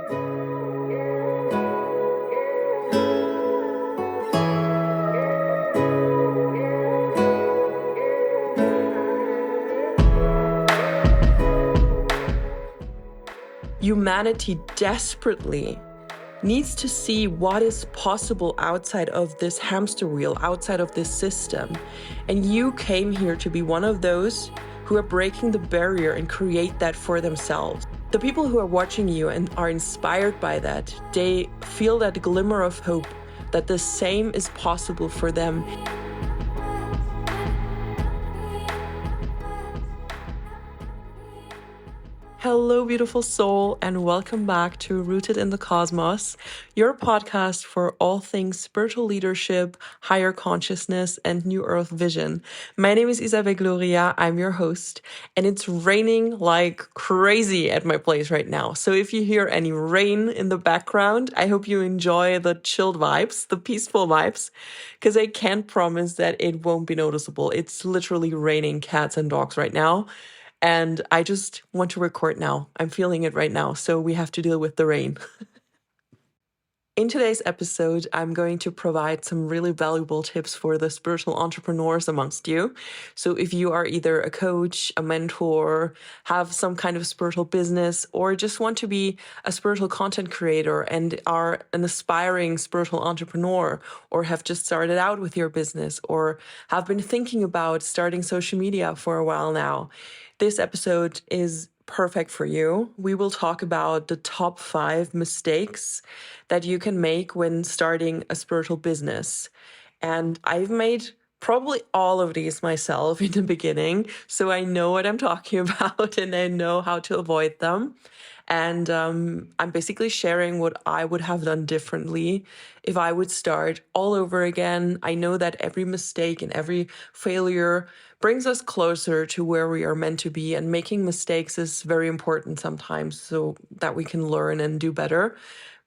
Humanity desperately needs to see what is possible outside of this hamster wheel, outside of this system. And you came here to be one of those who are breaking the barrier and create that for themselves. The people who are watching you and are inspired by that, they feel that glimmer of hope that the same is possible for them. Hello, beautiful soul, and welcome back to Rooted in the Cosmos, your podcast for all things spiritual leadership, higher consciousness, and New Earth vision. My name is Isabel Gloria. I'm your host, and it's raining like crazy at my place right now. So if you hear any rain in the background, I hope you enjoy the chilled vibes, the peaceful vibes, because I can't promise that it won't be noticeable. It's literally raining cats and dogs right now. And I just want to record now. I'm feeling it right now, so we have to deal with the rain. In today's episode, I'm going to provide some really valuable tips for the spiritual entrepreneurs amongst you. So if you are either a coach, a mentor, have some kind of spiritual business, or just want to be a spiritual content creator and are an aspiring spiritual entrepreneur, or have just started out with your business, or have been thinking about starting social media for a while now, this episode is perfect for you. We will talk about the top 5 mistakes that you can make when starting a spiritual business. And I've made probably all of these myself in the beginning, so I know what I'm talking about and I know how to avoid them. And I'm basically sharing what I would have done differently if I would start all over again. I know that every mistake and every failure brings us closer to where we are meant to be, and making mistakes is very important sometimes so that we can learn and do better.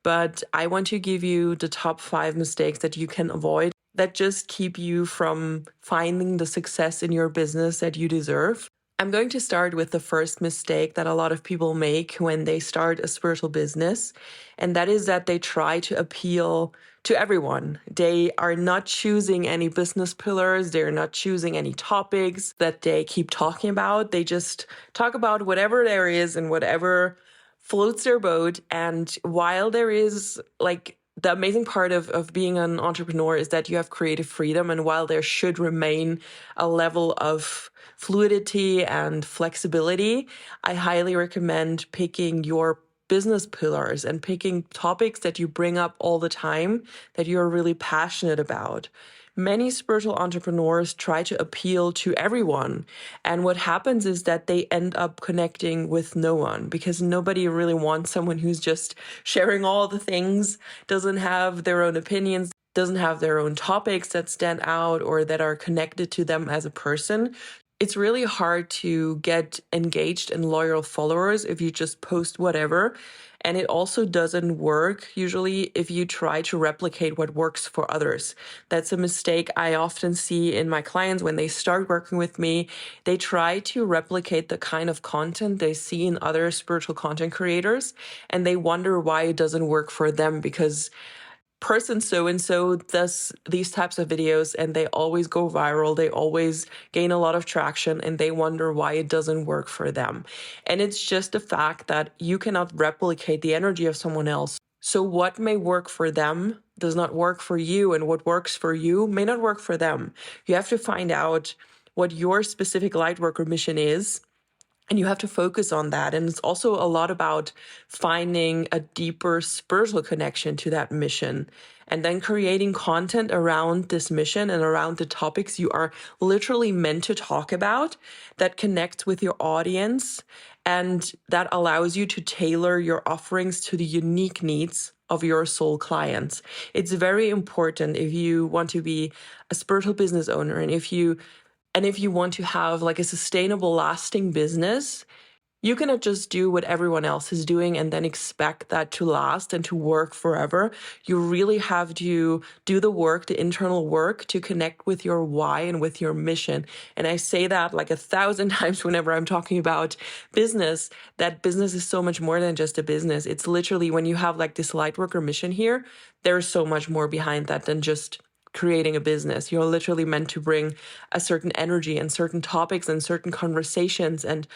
But I want to give you the top 5 mistakes that you can avoid that just keep you from finding the success in your business that you deserve. I'm going to start with the first mistake that a lot of people make when they start a spiritual business, and that is that they try to appeal to everyone. They are not choosing any business pillars, they're not choosing any topics that they keep talking about. They just talk about whatever there is and whatever floats their boat. And while there is the amazing part of being an entrepreneur is that you have creative freedom, and while there should remain a level of fluidity and flexibility, I highly recommend picking your business pillars and picking topics that you bring up all the time that you're really passionate about. Many spiritual entrepreneurs try to appeal to everyone. And what happens is that they end up connecting with no one, because nobody really wants someone who's just sharing all the things, doesn't have their own opinions, doesn't have their own topics that stand out or that are connected to them as a person. It's really hard to get engaged and loyal followers if you just post whatever. And it also doesn't work usually if you try to replicate what works for others. That's a mistake I often see in my clients when they start working with me. They try to replicate the kind of content they see in other spiritual content creators, and they wonder why it doesn't work for them, because person so-and-so does these types of videos and they always go viral, they always gain a lot of traction, and they wonder why it doesn't work for them. And it's just the fact that you cannot replicate the energy of someone else. So what may work for them does not work for you, and what works for you may not work for them. You have to find out what your specific lightworker mission is, and you have to focus on that. And it's also a lot about finding a deeper spiritual connection to that mission, and then creating content around this mission and around the topics you are literally meant to talk about that connects with your audience, and that allows you to tailor your offerings to the unique needs of your soul clients. It's very important if you want to be a spiritual business owner, and if you want to have like a sustainable, lasting business, You cannot just do what everyone else is doing and then expect that to last and to work forever. You really have to do the work, the internal work, to connect with your why and with your mission. And I say that like 1,000 times whenever I'm talking about business, that business is so much more than just a business. It's literally, when you have like this Lightworker mission here, there's so much more behind that than just creating a business. You're literally meant to bring a certain energy and certain topics and certain conversations and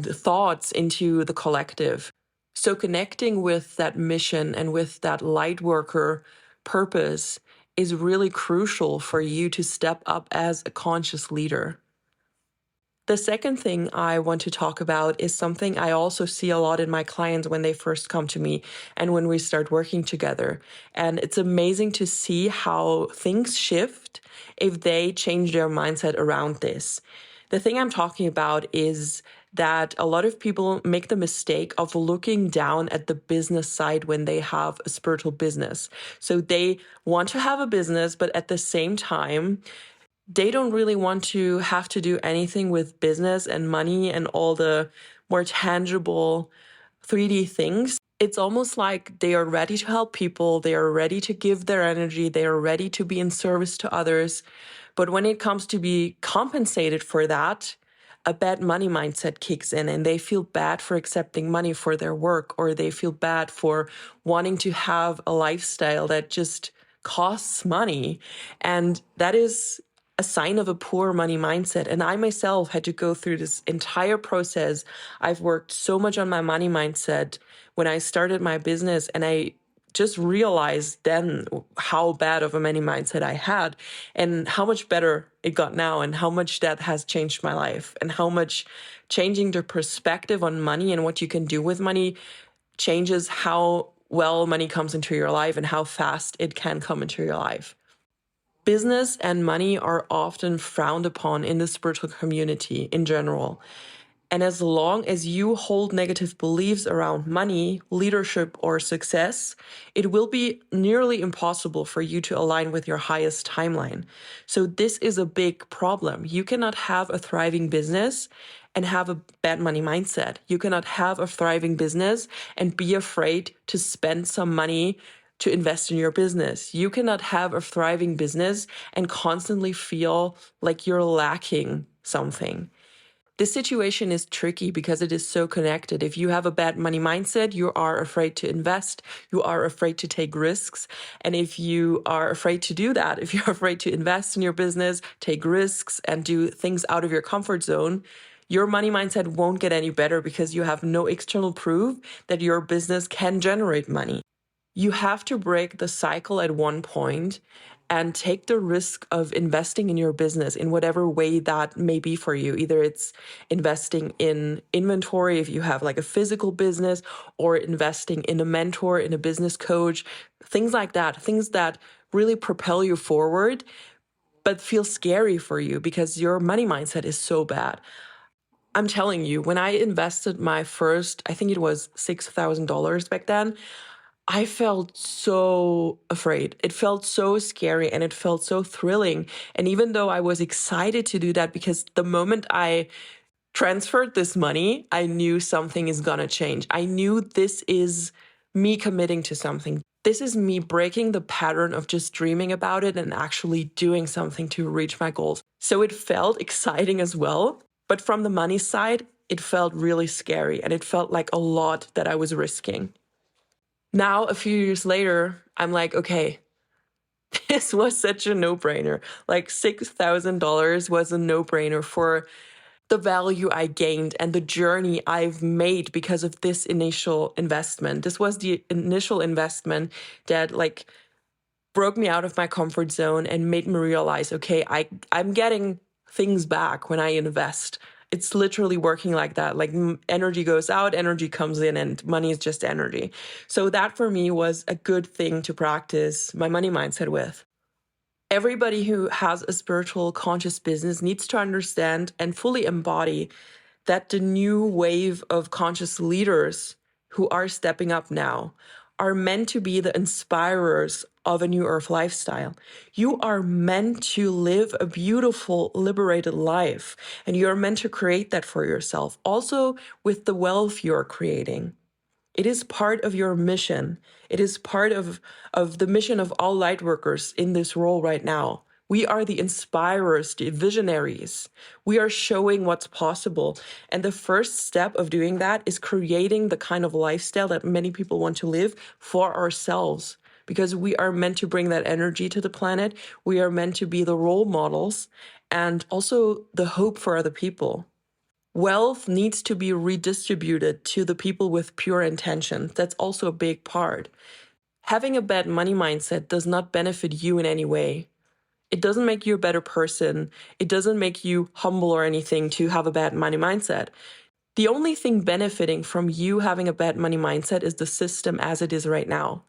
thoughts into the collective. So connecting with that mission and with that light worker purpose is really crucial for you to step up as a conscious leader. The second thing I want to talk about is something I also see a lot in my clients when they first come to me and when we start working together. And it's amazing to see how things shift if they change their mindset around this. The thing I'm talking about is that a lot of people make the mistake of looking down at the business side when they have a spiritual business. So they want to have a business, but at the same time, they don't really want to have to do anything with business and money and all the more tangible 3D things. It's almost like they are ready to help people, they are ready to give their energy, they are ready to be in service to others. But when it comes to be compensated for that, a bad money mindset kicks in and they feel bad for accepting money for their work, or they feel bad for wanting to have a lifestyle that just costs money. And that is a sign of a poor money mindset. And I myself had to go through this entire process. I've worked so much on my money mindset when I started my business, and I just realized then how bad of a money mindset I had and how much better it got now, and how much that has changed my life, and how much changing the perspective on money and what you can do with money changes how well money comes into your life and how fast it can come into your life. Business and money are often frowned upon in the spiritual community in general. And as long as you hold negative beliefs around money, leadership, or success, it will be nearly impossible for you to align with your highest timeline. So this is a big problem. You cannot have a thriving business and have a bad money mindset. You cannot have a thriving business and be afraid to spend some money to invest in your business. You cannot have a thriving business and constantly feel like you're lacking something. This situation is tricky because it is so connected. If you have a bad money mindset, you are afraid to invest, you are afraid to take risks. And if you are afraid to do that, if you're afraid to invest in your business, take risks, and do things out of your comfort zone, your money mindset won't get any better because you have no external proof that your business can generate money. You have to break the cycle at one point and take the risk of investing in your business in whatever way that may be for you. Either it's investing in inventory if you have like a physical business, or investing in a mentor, in a business coach, things like that, things that really propel you forward, but feel scary for you because your money mindset is so bad. I'm telling you, when I invested my first, I think it was $6,000 back then, I felt so afraid. It felt so scary and it felt so thrilling. And even though I was excited to do that, because the moment I transferred this money, I knew something is gonna change. I knew this is me committing to something. This is me breaking the pattern of just dreaming about it and actually doing something to reach my goals. So it felt exciting as well. But from the money side, it felt really scary and it felt like a lot that I was risking. Now, a few years later, I'm like, okay, this was such a no-brainer. Like $6,000 was a no-brainer for the value I gained and the journey I've made because of this initial investment. This was the initial investment that like broke me out of my comfort zone and made me realize, okay, I'm getting things back when I invest. It's literally working like that. Like energy goes out, energy comes in, and money is just energy. So that for me was a good thing to practice my money mindset with. Everybody who has a spiritual conscious business needs to understand and fully embody that the new wave of conscious leaders who are stepping up now are meant to be the inspirers of a New Earth lifestyle. You are meant to live a beautiful, liberated life, and you're meant to create that for yourself. Also, with the wealth you're creating. It is part of your mission. It is part of the mission of all light workers in this role right now. We are the inspirers, the visionaries. We are showing what's possible. And the first step of doing that is creating the kind of lifestyle that many people want to live for ourselves. Because we are meant to bring that energy to the planet. We are meant to be the role models and also the hope for other people. Wealth needs to be redistributed to the people with pure intention. That's also a big part. Having a bad money mindset does not benefit you in any way. It doesn't make you a better person. It doesn't make you humble or anything to have a bad money mindset. The only thing benefiting from you having a bad money mindset is the system as it is right now.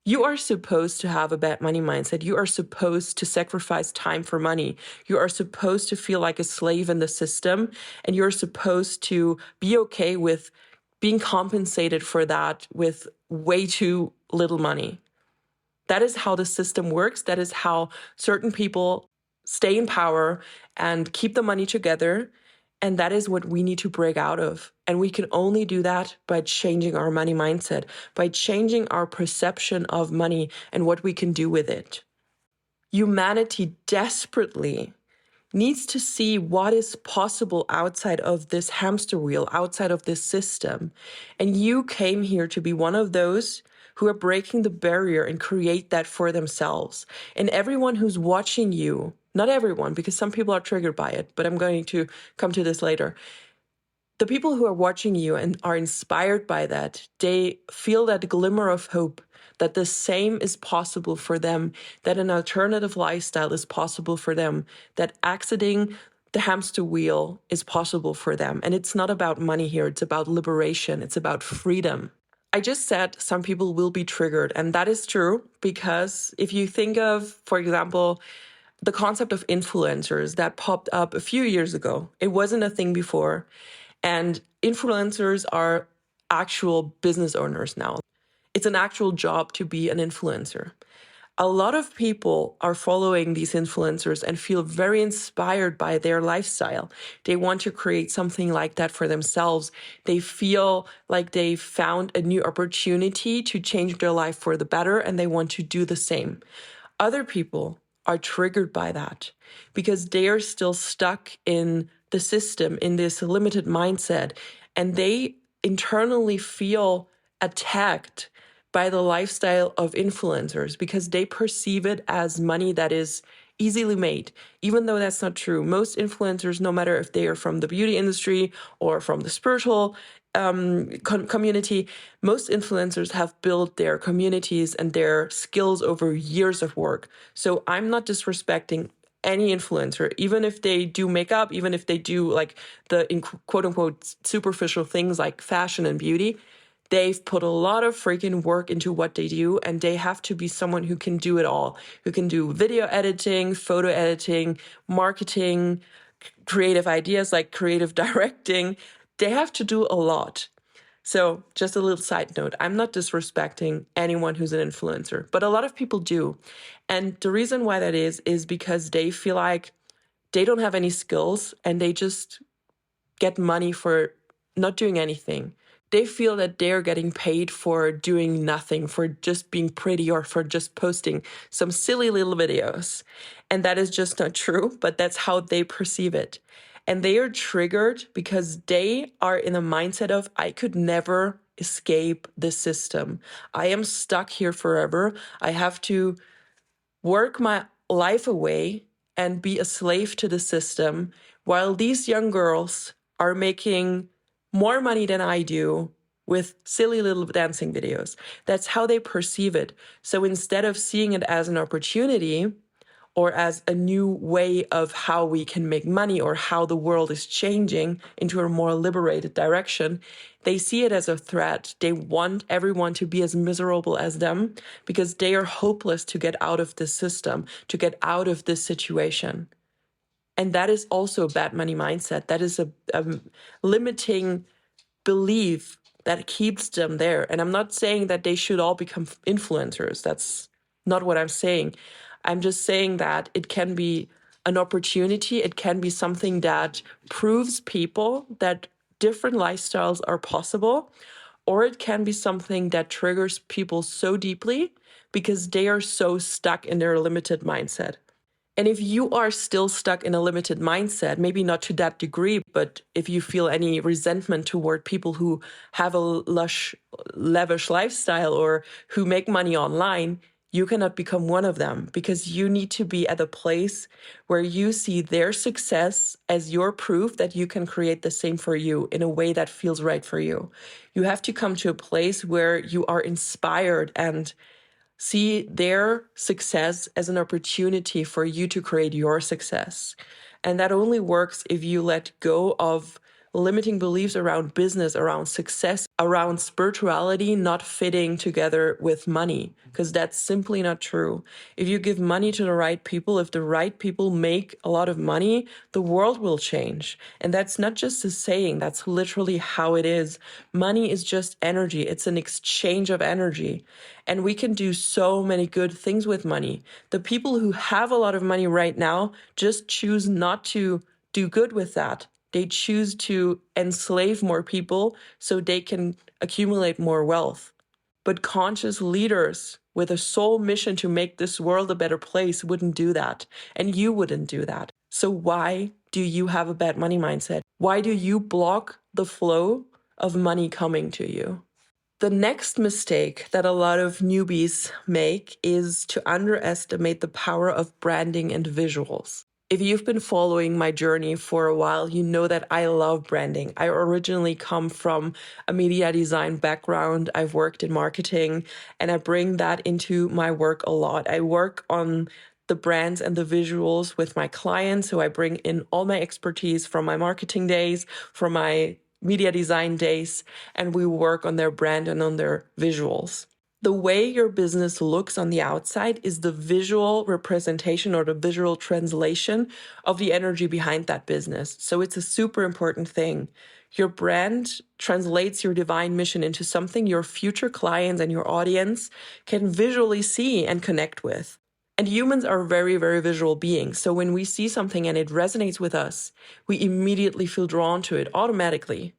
You are supposed to have a bad money mindset. You are supposed to sacrifice time for money. You are supposed to feel like a slave in the system, and you're supposed to be okay with being compensated for that with way too little money. That is how the system works. That is how certain people stay in power and keep the money together. And that is what we need to break out of. And we can only do that by changing our money mindset, by changing our perception of money and what we can do with it. Humanity desperately needs to see what is possible outside of this hamster wheel, outside of this system. And you came here to be one of those who are breaking the barrier and create that for themselves. And everyone who's watching you, not everyone, because some people are triggered by it, but I'm going to come to this later. The people who are watching you and are inspired by that, they feel that glimmer of hope that the same is possible for them, that an alternative lifestyle is possible for them, that exiting the hamster wheel is possible for them. And it's not about money here, it's about liberation, it's about freedom. I just said some people will be triggered, and that is true because if you think of, for example, the concept of influencers that popped up a few years ago, it wasn't a thing before. And influencers are actual business owners now. It's an actual job to be an influencer. A lot of people are following these influencers and feel very inspired by their lifestyle. They want to create something like that for themselves. They feel like they found a new opportunity to change their life for the better, and they want to do the same. Other people are triggered by that because they are still stuck in the system, in this limited mindset, and they internally feel attacked by the lifestyle of influencers because they perceive it as money that is easily made, even though that's not true. Most influencers, no matter if they are from the beauty industry or from the spiritual community, most influencers have built their communities and their skills over years of work. So I'm not disrespecting any influencer, even if they do makeup, even if they do like the quote unquote superficial things like fashion and beauty. They've put a lot of freaking work into what they do, and they have to be someone who can do it all, who can do video editing, photo editing, marketing, creative ideas like creative directing. They have to do a lot. So just a little side note, I'm not disrespecting anyone who's an influencer, but a lot of people do. And the reason why that is because they feel like they don't have any skills and they just get money for not doing anything. They feel that they're getting paid for doing nothing, for just being pretty or for just posting some silly little videos. And that is just not true, but that's how they perceive it. And they are triggered because they are in a mindset of, I could never escape the system. I am stuck here forever. I have to work my life away and be a slave to the system, while these young girls are making more money than I do with silly little dancing videos. That's how they perceive it. So instead of seeing it as an opportunity or as a new way of how we can make money or how the world is changing into a more liberated direction, they see it as a threat. They want everyone to be as miserable as them because they are hopeless to get out of this system, to get out of this situation. And that is also a bad money mindset. That is a limiting belief that keeps them there. And I'm not saying that they should all become influencers. That's not what I'm saying. I'm just saying that it can be an opportunity. It can be something that proves people that different lifestyles are possible, or it can be something that triggers people so deeply because they are so stuck in their limited mindset. And if you are still stuck in a limited mindset, maybe not to that degree, but if you feel any resentment toward people who have a lavish lifestyle or who make money online, you cannot become one of them, because you need to be at a place where you see their success as your proof that you can create the same for you in a way that feels right for you. You have to come to a place where you are inspired and see their success as an opportunity for you to create your success. And that only works if you let go of limiting beliefs around business, around success, around spirituality not fitting together with money, because that's simply not true. If you give money to the right people, if the right people make a lot of money, the world will change. And that's not just a saying, that's literally how it is. Money is just energy. It's an exchange of energy. And we can do so many good things with money. The people who have a lot of money right now just choose not to do good with that. They choose to enslave more people so they can accumulate more wealth. But conscious leaders with a sole mission to make this world a better place wouldn't do that. And you wouldn't do that. So why do you have a bad money mindset? Why do you block the flow of money coming to you? The next mistake that a lot of newbies make is to underestimate the power of branding and visuals. If you've been following my journey for a while, you know that I love branding. I originally come from a media design background. I've worked in marketing, and I bring that into my work a lot. I work on the brands and the visuals with my clients. So I bring in all my expertise from my marketing days, from my media design days, and we work on their brand and on their visuals. The way your business looks on the outside is the visual representation or the visual translation of the energy behind that business. So it's a super important thing. Your brand translates your divine mission into something your future clients and your audience can visually see and connect with. And humans are very, very visual beings. So when we see something and it resonates with us, we immediately feel drawn to it automatically.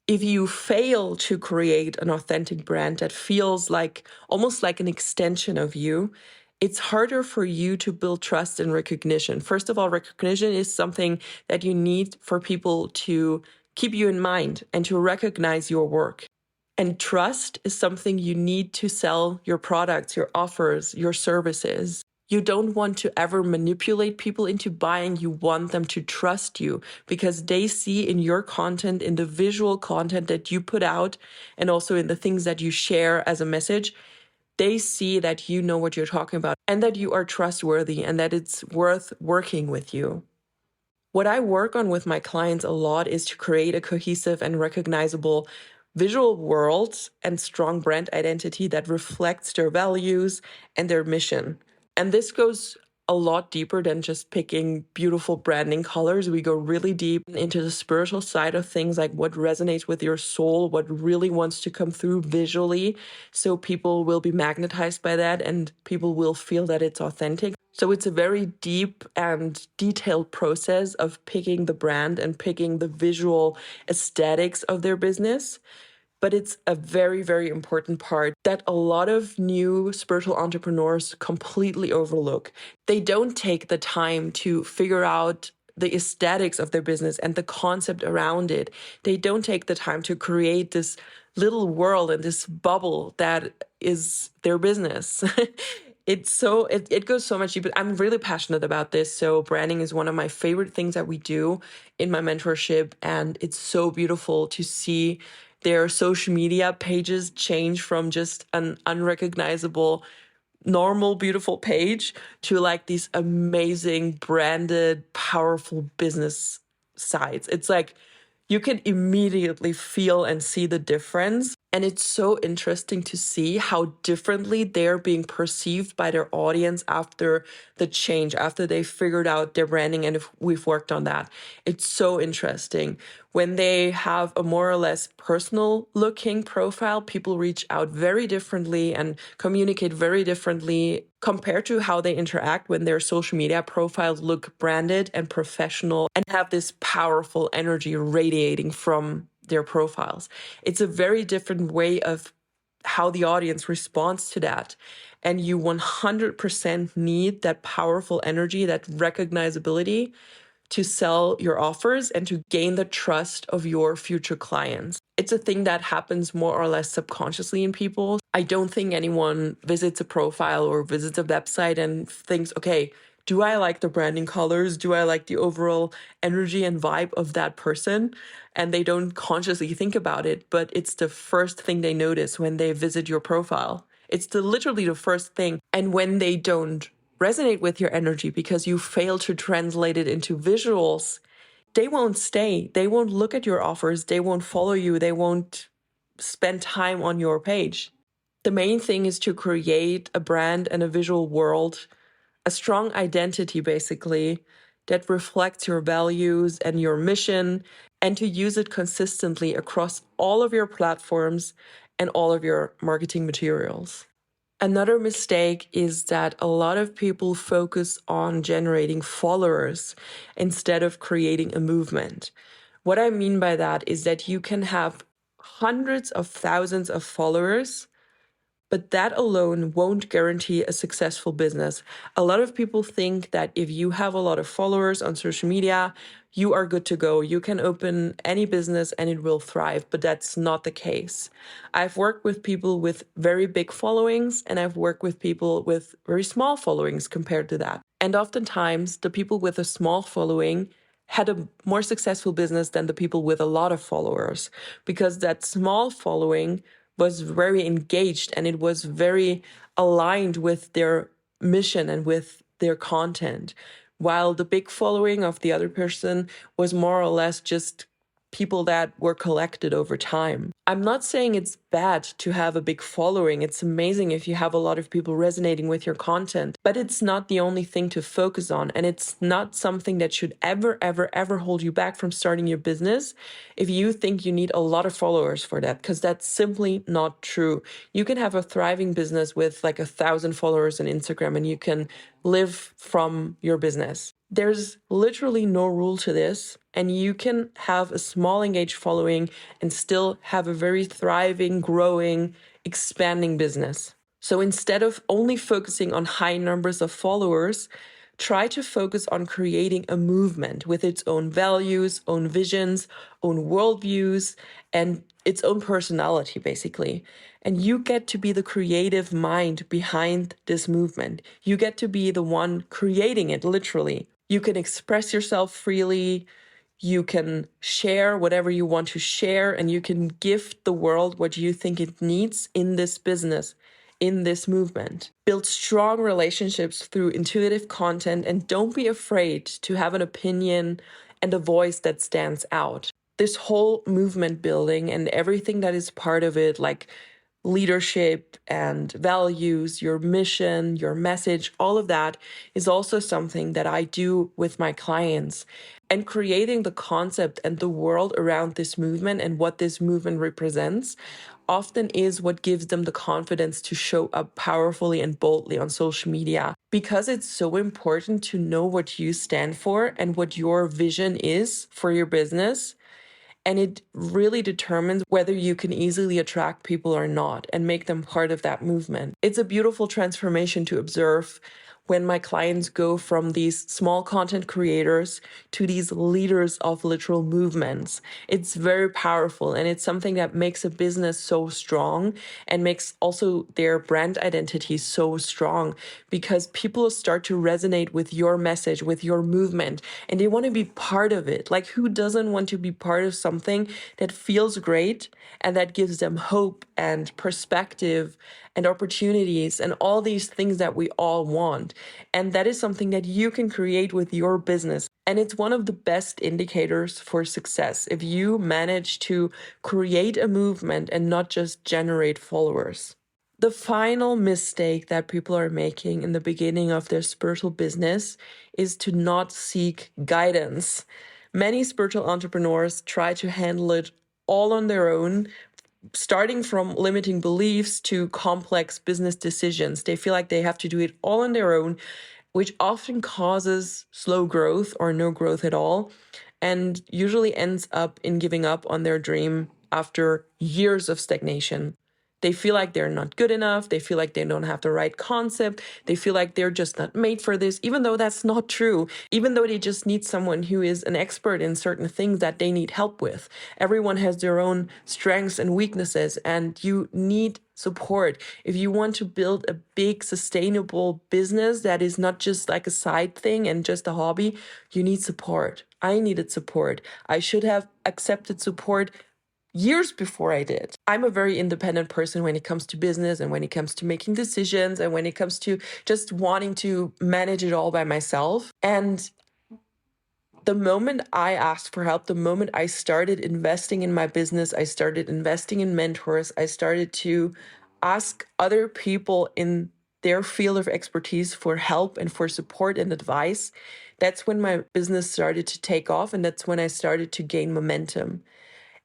If you fail to create an authentic brand that feels like almost like an extension of you, it's harder for you to build trust and recognition. First of all, recognition is something that you need for people to keep you in mind and to recognize your work. And trust is something you need to sell your products, your offers, your services. You don't want to ever manipulate people into buying. You want them to trust you because they see in your content, in the visual content that you put out, and also in the things that you share as a message, they see that you know what you're talking about and that you are trustworthy and that it's worth working with you. What I work on with my clients a lot is to create a cohesive and recognizable visual world and strong brand identity that reflects their values and their mission. And this goes a lot deeper than just picking beautiful branding colors. We go really deep into the spiritual side of things, like what resonates with your soul, what really wants to come through visually. So people will be magnetized by that and people will feel that it's authentic. So it's a very deep and detailed process of picking the brand and picking the visual aesthetics of their business. But it's a very, very important part that a lot of new spiritual entrepreneurs completely overlook. They don't take the time to figure out the aesthetics of their business and the concept around it. They don't take the time to create this little world and this bubble that is their business. It goes so much deeper. I'm really passionate about this. So branding is one of my favorite things that we do in my mentorship. And it's so beautiful to see their social media pages change from just an unrecognizable, normal, beautiful page to like these amazing, branded, powerful business sites. It's like you can immediately feel and see the difference. And it's so interesting to see how differently they're being perceived by their audience after the change, after they figured out their branding and if we've worked on that. It's so interesting. When they have a more or less personal looking profile, people reach out very differently and communicate very differently compared to how they interact when their social media profiles look branded and professional and have this powerful energy radiating from their profiles. It's a very different way of how the audience responds to that. And you 100% need that powerful energy, that recognizability to sell your offers and to gain the trust of your future clients. It's a thing that happens more or less subconsciously in people. I don't think anyone visits a profile or visits a website and thinks, okay, do I like the branding colors? Do I like the overall energy and vibe of that person? And they don't consciously think about it, but it's the first thing they notice when they visit your profile. It's literally the first thing. And when they don't resonate with your energy because you fail to translate it into visuals, they won't stay. They won't look at your offers. They won't follow you. They won't spend time on your page. The main thing is to create a brand and a visual world, a strong identity basically, that reflects your values and your mission, and to use it consistently across all of your platforms and all of your marketing materials. Another mistake is that a lot of people focus on generating followers instead of creating a movement. What I mean by that is that you can have hundreds of thousands of followers, but that alone won't guarantee a successful business. A lot of people think that if you have a lot of followers on social media, you are good to go. You can open any business and it will thrive, but that's not the case. I've worked with people with very big followings and I've worked with people with very small followings compared to that. And oftentimes, the people with a small following had a more successful business than the people with a lot of followers, because that small following was very engaged and it was very aligned with their mission and with their content, while the big following of the other person was more or less just people that were collected over time. I'm not saying it's bad to have a big following. It's amazing if you have a lot of people resonating with your content, but it's not the only thing to focus on. And it's not something that should ever hold you back from starting your business if you think you need a lot of followers for that, because that's simply not true. You can have a thriving business with like 1,000 followers on Instagram and you can live from your business. There's literally no rule to this, and you can have a small engaged following and still have a very thriving, growing, expanding business. So instead of only focusing on high numbers of followers, try to focus on creating a movement with its own values, own visions, own worldviews, and its own personality, basically. And you get to be the creative mind behind this movement. You get to be the one creating it, literally. You can express yourself freely. You can share whatever you want to share, and you can give the world what you think it needs in this business, in this movement. Build strong relationships through intuitive content, and don't be afraid to have an opinion and a voice that stands out. This whole movement building and everything that is part of it, like leadership and values, your mission, your message, all of that is also something that I do with my clients. And creating the concept and the world around this movement and what this movement represents often is what gives them the confidence to show up powerfully and boldly on social media. Because it's so important to know what you stand for and what your vision is for your business. And it really determines whether you can easily attract people or not and make them part of that movement. It's a beautiful transformation to observe when my clients go from these small content creators to these leaders of literal movements. It's very powerful, and it's something that makes a business so strong and makes also their brand identity so strong, because people start to resonate with your message, with your movement, and they want to be part of it. Like, who doesn't want to be part of something that feels great and that gives them hope and perspective and opportunities and all these things that we all want? And that is something that you can create with your business. And it's one of the best indicators for success if you manage to create a movement and not just generate followers. The final mistake that people are making in the beginning of their spiritual business is to not seek guidance. Many spiritual entrepreneurs try to handle it all on their own, starting from limiting beliefs to complex business decisions. They feel like they have to do it all on their own, which often causes slow growth or no growth at all, and usually ends up in giving up on their dream after years of stagnation. They feel like they're not good enough. They feel like they don't have the right concept. They feel like they're just not made for this, even though that's not true, even though they just need someone who is an expert in certain things that they need help with. Everyone has their own strengths and weaknesses, and you need support. If you want to build a big, sustainable business that is not just like a side thing and just a hobby, you need support. I needed support. I should have accepted support years before I did. I'm a very independent person when it comes to business and when it comes to making decisions and when it comes to just wanting to manage it all by myself. And the moment I asked for help, the moment I started investing in my business, I started investing in mentors, I started to ask other people in their field of expertise for help and for support and advice. That's when my business started to take off, and that's when I started to gain momentum.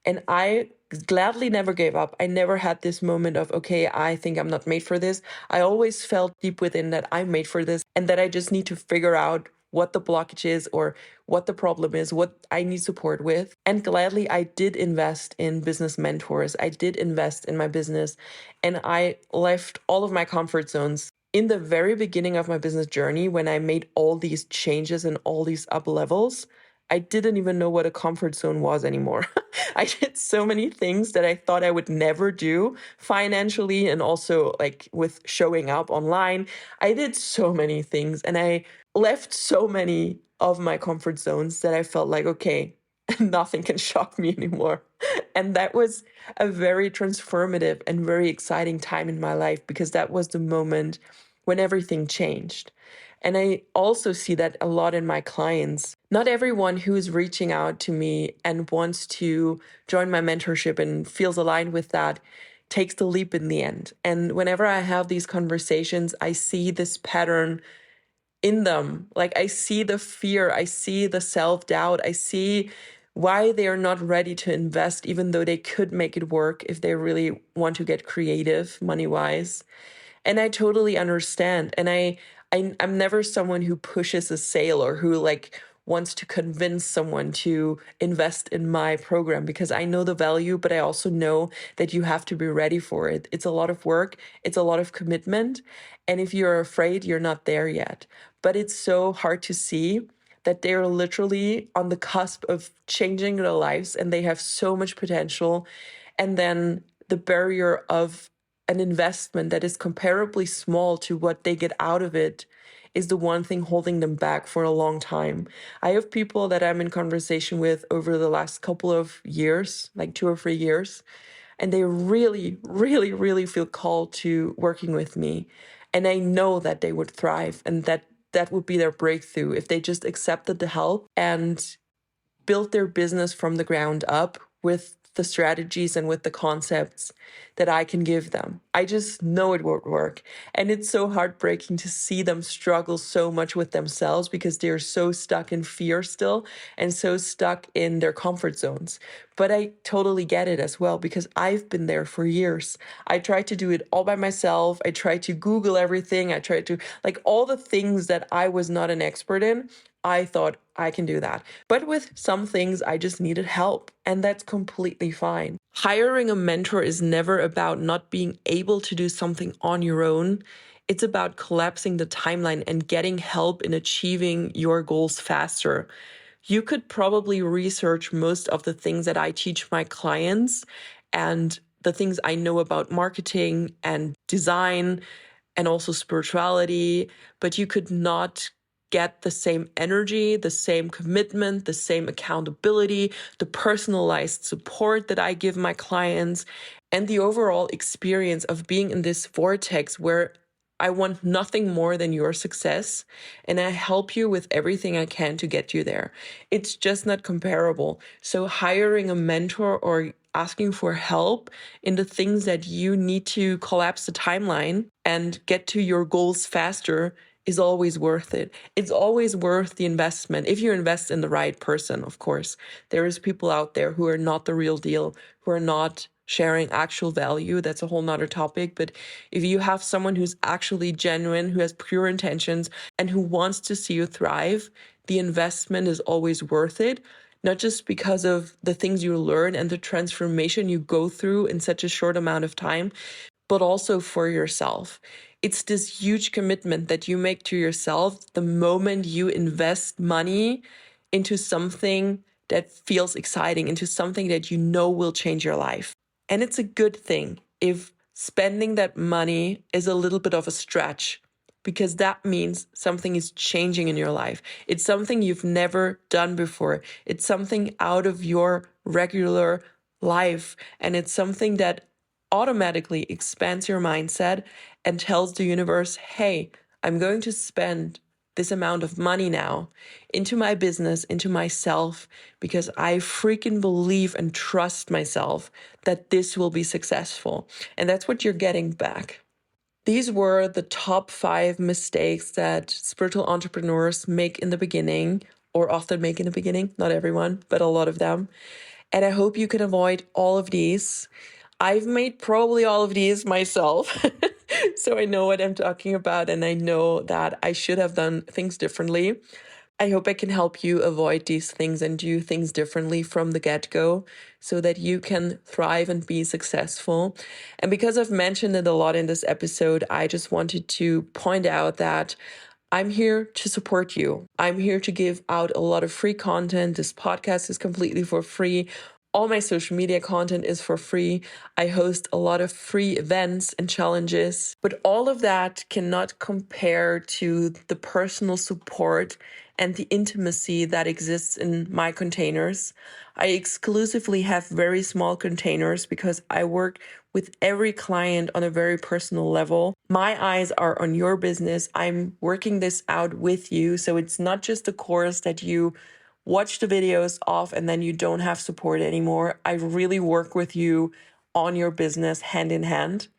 And I gladly never gave up. I never had this moment of, okay, I think I'm not made for this. I always felt deep within that I'm made for this and that I just need to figure out what the blockage is or what the problem is, what I need support with. And gladly, I did invest in business mentors. I did invest in my business, and I left all of my comfort zones. In the very beginning of my business journey, when I made all these changes and all these up levels, I didn't even know what a comfort zone was anymore. I did so many things that I thought I would never do financially and also like with showing up online. I did so many things and I left so many of my comfort zones that I felt like, okay, nothing can shock me anymore. And that was a very transformative and very exciting time in my life because that was the moment when everything changed. And I also see that a lot in my clients. Not everyone who is reaching out to me and wants to join my mentorship and feels aligned with that takes the leap in the end. And whenever I have these conversations, I see this pattern in them. Like I see the fear, I see the self-doubt, I see why they are not ready to invest, even though they could make it work if they really want to get creative money-wise. And I totally understand. And I'm never someone who pushes a sale or who like wants to convince someone to invest in my program because I know the value, but I also know that you have to be ready for it. It's a lot of work. It's a lot of commitment. And if you're afraid, you're not there yet. But it's so hard to see that they're literally on the cusp of changing their lives and they have so much potential. And then the barrier of an investment that is comparably small to what they get out of it is the one thing holding them back for a long time. I have people that I'm in conversation with over the last couple of years, like 2 or 3 years, and they really, really, really feel called to working with me. And I know that they would thrive and that would be their breakthrough if they just accepted the help and built their business from the ground up with the strategies and with the concepts that I can give them. I just know it won't work. And it's so heartbreaking to see them struggle so much with themselves because they're so stuck in fear still and so stuck in their comfort zones. But I totally get it as well because I've been there for years. I tried to do it all by myself. I tried to Google everything. I tried to like all the things that I was not an expert in. I thought I can do that. But with some things, I just needed help, and that's completely fine. Hiring a mentor is never about not being able to do something on your own. It's about collapsing the timeline and getting help in achieving your goals faster. You could probably research most of the things that I teach my clients and the things I know about marketing and design and also spirituality, but you could not get the same energy, the same commitment, the same accountability, the personalized support that I give my clients, and the overall experience of being in this vortex where I want nothing more than your success, and I help you with everything I can to get you there. It's just not comparable. So hiring a mentor or asking for help in the things that you need to collapse the timeline and get to your goals faster is always worth it. It's always worth the investment if you invest in the right person, of course. There is people out there who are not the real deal, who are not sharing actual value. That's a whole nother topic. But if you have someone who's actually genuine, who has pure intentions, and who wants to see you thrive, the investment is always worth it. Not just because of the things you learn and the transformation you go through in such a short amount of time, but also for yourself. It's this huge commitment that you make to yourself the moment you invest money into something that feels exciting, into something that you know will change your life. And it's a good thing if spending that money is a little bit of a stretch, because that means something is changing in your life. It's something you've never done before. It's something out of your regular life. And it's something that automatically expands your mindset and tells the universe, hey, I'm going to spend this amount of money now into my business, into myself, because I freaking believe and trust myself that this will be successful. And that's what you're getting back. These were the top 5 mistakes that spiritual entrepreneurs make in the beginning, or often make in the beginning. Not everyone, but a lot of them. And I hope you can avoid all of these. I've made probably all of these myself. So I know what I'm talking about, and I know that I should have done things differently. I hope I can help you avoid these things and do things differently from the get-go so that you can thrive and be successful. And because I've mentioned it a lot in this episode, I just wanted to point out that I'm here to support you. I'm here to give out a lot of free content. This podcast is completely for free. All my social media content is for free. I host a lot of free events and challenges, but all of that cannot compare to the personal support and the intimacy that exists in my containers. I exclusively have very small containers because I work with every client on a very personal level. My eyes are on your business. I'm working this out with you. So it's not just a course that you watch the videos off and then you don't have support anymore. I really work with you on your business hand in hand.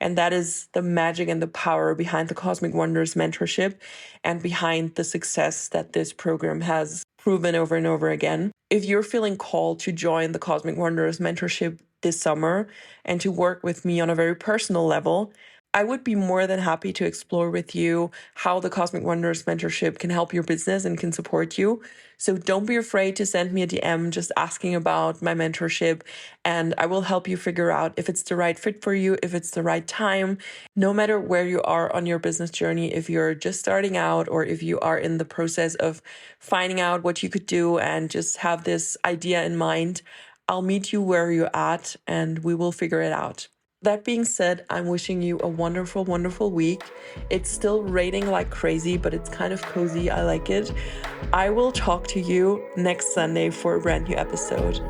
And that is the magic and the power behind the Cosmic Wonders mentorship and behind the success that this program has proven over and over again. If you're feeling called to join the Cosmic Wonders mentorship this summer and to work with me on a very personal level, I would be more than happy to explore with you how the Cosmic Wonders mentorship can help your business and can support you. So don't be afraid to send me a DM just asking about my mentorship, and I will help you figure out if it's the right fit for you, if it's the right time, no matter where you are on your business journey, if you're just starting out or if you are in the process of finding out what you could do and just have this idea in mind. I'll meet you where you're at and we will figure it out. That being said, I'm wishing you a wonderful, wonderful week. It's still raining like crazy, but it's kind of cozy. I like it. I will talk to you next Sunday for a brand new episode.